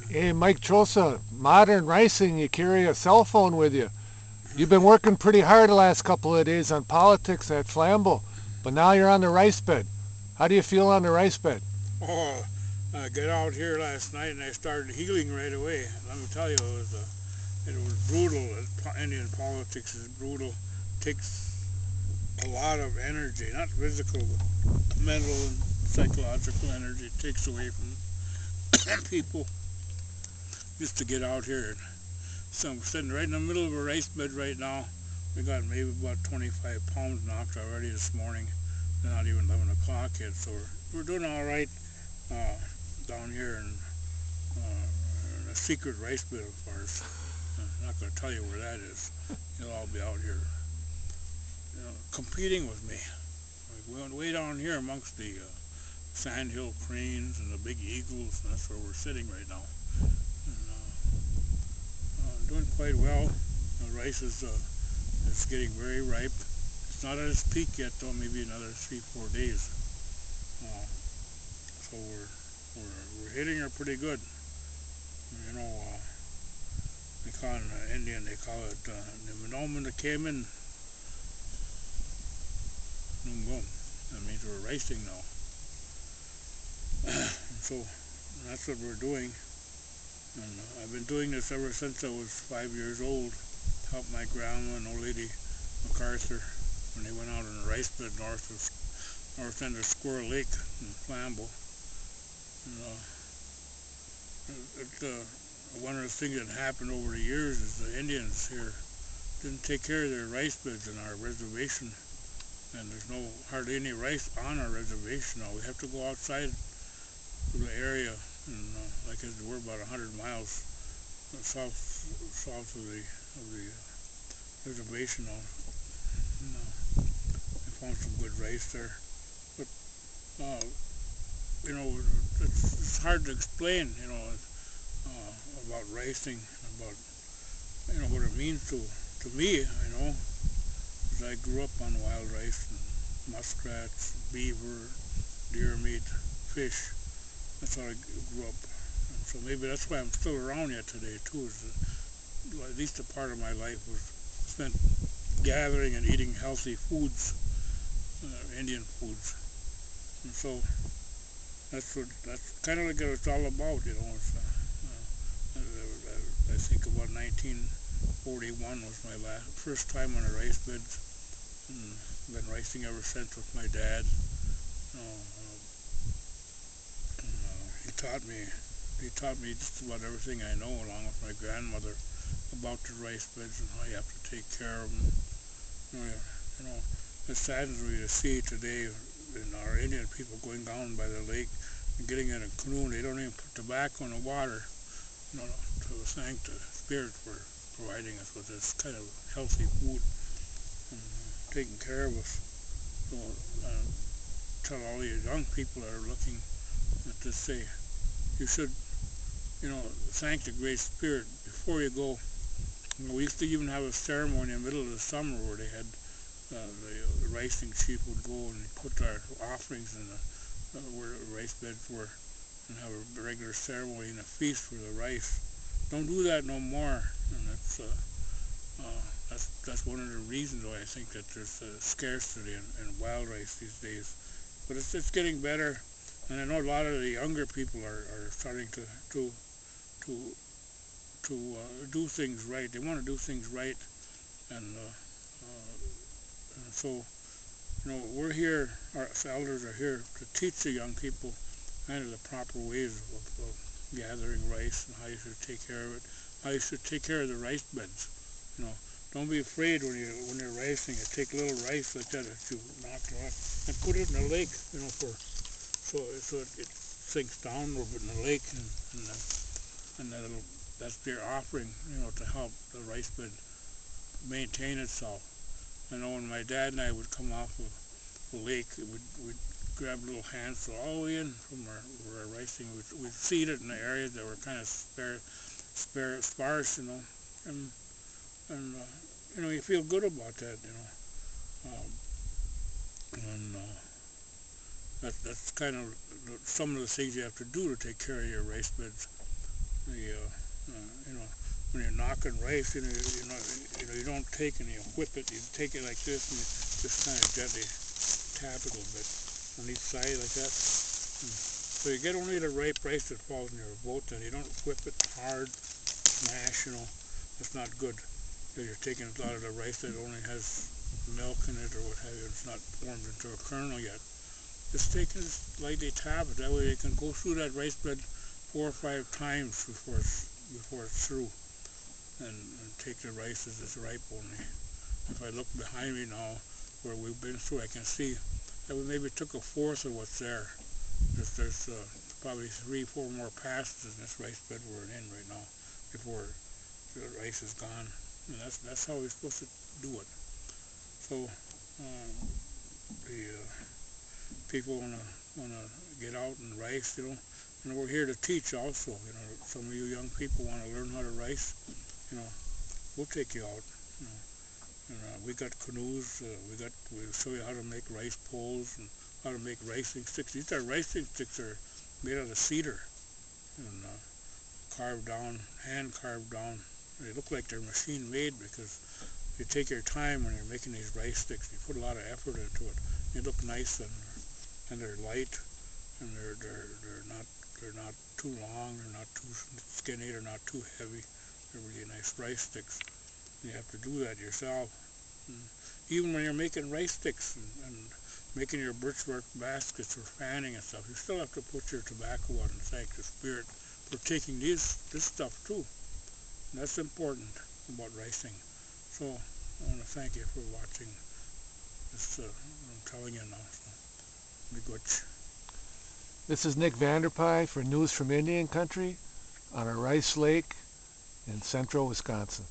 Hey, Mike Chosa, modern racing, you carry a cell phone with you. You've been working pretty hard the last couple of days on politics at Flambeau, but now you're on the rice bed. How do you feel on the rice bed? Oh, I got out here last night and I started healing right away. Let me tell you, it was brutal. Indian politics is brutal. It takes a lot of energy, not physical, but mental and psychological energy. It takes away from people just to get out here. So I'm sitting right in the middle of a rice bed right now. We got maybe about 25 pounds knocked already this morning. They're not even 11 o'clock yet, so we're doing all right uh, down here in a secret rice bed of ours. I'm not going to tell you where that is. You'll all be out here, competing with me. Like we went way down here amongst the sandhill cranes and the big eagles, and that's where we're sitting right now. And doing quite well. The rice is getting very ripe. It's not at its peak yet, though. Maybe another 3-4 days. Uh, so we're hitting her pretty good. You know, they call it in Indian. They call it the moment that came in. Boom, boom. That means we're racing now. And so that's what we're doing. And I've been doing this ever since I was 5 years old. Helped my grandma and old lady MacArthur when they went out on the rice bed north end of Squirrel Lake in Flambeau. And, one of the things that happened over the years is the Indians here didn't take care of their rice beds in our reservation, and there's hardly any rice on our reservation now. We have to go outside of the area, and like I said, we're about 100 miles south of the reservation now. And, I found some good rice there, but uh, it's hard to explain, about racing, about what it means to me. Because I grew up on wild rice and muskrats, beaver, deer meat, fish. That's how I grew up. And so maybe that's why I'm still around yet today too. Is that at least a part of my life was spent gathering and eating healthy foods, Indian foods. And so that's kind of like what it's all about. It's, I think about 1941 was my first time on a rice bed, and I've been racing ever since with my dad. He taught me just about everything I know, along with my grandmother, about the rice beds and how you have to take care of them. You know, it saddens me to see today in our Indian people going down by the lake and getting in a canoe, and they don't even put tobacco in the water, to thank the spirit for providing us with this kind of healthy food and taking care of us. So tell all you young people that are looking at this, say you should, thank the Great Spirit before you go. We used to even have a ceremony in the middle of the summer where they had the racing chief would go and put our offerings in where the rice beds were, and have a regular ceremony and a feast for the rice. Don't do that no more, and that's one of the reasons why I think that there's a scarcity in wild rice these days. But it's getting better, and I know a lot of the younger people are starting to do things right. They want to do things right, and so we're here. Our elders are here to teach the young people kind of the proper ways of gathering rice and how you should take care of it, how you should take care of the rice beds. Don't be afraid when you're racing. You take a little rice like that you knocked off and put it in the lake, so it sinks down a little bit in the lake, and that's their offering, to help the rice bed maintain itself. I know when my dad and I would come off of the lake, we'd grab a little handful all the way in from where our racing. We'd seed it in the areas that were kind of sparse, and you feel good about that, and that's kind of some of the things you have to do to take care of your rice beds. the when you're knocking rice, you don't take and you whip it. You take it like this and you just kind of gently tap it a little bit on each side like that. So you get only the ripe rice that falls in your boat, and you don't whip it hard, smash. That's not good. Because you're taking a lot of the rice that only has milk in it or what have you. It's not formed into a kernel yet. Just take it lightly tap it. That way you can go through that rice bed 4 or 5 times before it's through, and take the rice as it's ripe only. If I look behind me now where we've been through, I can see that we maybe took a fourth of what's there. There's probably 3, 4 more passes in this rice bed we're in right now before the rice is gone. And that's how we're supposed to do it. So the people wanna get out and rice, we're here to teach also. Some of you young people want to learn how to rice. You know, we'll take you out. You know, we got canoes. We'll show you how to make rice poles and how to make ricing sticks. These ricing sticks are made out of cedar and carved down, hand carved down. They look like they're machine made because you take your time when you're making these rice sticks. You put a lot of effort into it. They look nice and they're light and they're not too long. They're not too skinny. They're not too heavy. They're really nice rice sticks. You have to do that yourself. And even when you're making rice sticks and making your birchbark baskets for fanning and stuff, you still have to put your tobacco out and thank the spirit for taking this stuff too. And that's important about ricing. So I want to thank you for watching this. I'm telling you now. So be good. This is Nick Vanderpye for News from Indian Country on a rice lake in central Wisconsin.